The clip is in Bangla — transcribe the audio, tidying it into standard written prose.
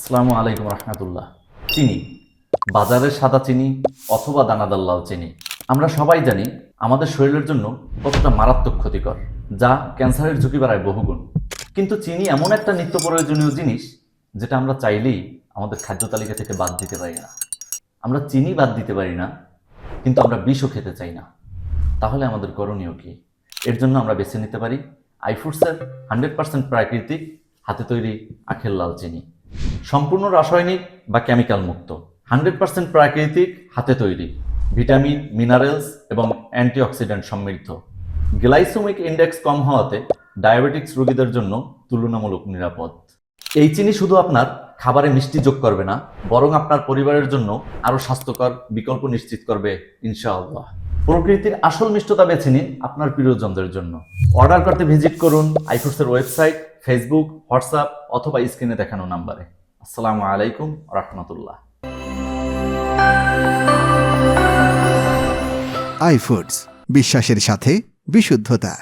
আসসালামু আলাইকুম রহমতুল্লাহ। চিনি, বাজারের সাদা চিনি অথবা দানাদার লাল চিনি, আমরা সবাই জানি আমাদের শরীরের জন্য কতটা মারাত্মক ক্ষতিকর, যা ক্যান্সারের ঝুঁকি বাড়ায় বহুগুণ। কিন্তু চিনি এমন একটা নিত্য প্রয়োজনীয় জিনিস যেটা আমরা চাইলেই আমাদের খাদ্য তালিকা থেকে বাদ দিতে পারি না। আমরা চিনি বাদ দিতে পারি না, কিন্তু আমরা বিষও খেতে চাই না। তাহলে আমাদের করণীয় কি? এর জন্য আমরা বেছে নিতে পারি আইফুডসের 100% প্রাকৃতিক হাতে তৈরি আখের লাল চিনি, সম্পূর্ণ রাসায়নিক বা কেমিক্যাল মুক্ত, 100% প্রাকৃতিক হাতে তৈরি, ভিটামিন, মিনারেলস এবং অ্যান্টিঅক্সিডেন্ট সমৃদ্ধ। গ্লাইসেমিক ইন্ডেক্স কম হওয়াতে ডায়াবেটিক্স রোগীদের জন্য তুলনামূলক নিরাপদ। এই চিনি শুধু আপনার খাবারে মিষ্টি যোগ করবে না, বরং আপনার পরিবারের জন্য আরো স্বাস্থ্যকর বিকল্প নিশ্চিত করবে ইনশাআল্লাহ। প্রকৃতির আসল মিষ্টতা বেছে নিন আপনার প্রিয়জনদের জন্য। অর্ডার করতে ভিজিট করুন আইফুডসের ওয়েবসাইট, ফেসবুক, হোয়াটসঅ্যাপ অথবা স্ক্রিনে দেখানো নাম্বারে। আসসালামু আলাইকুম রহমতুল্লাহ। আইফুডস, বিশ্বাসের সাথে বিশুদ্ধতা।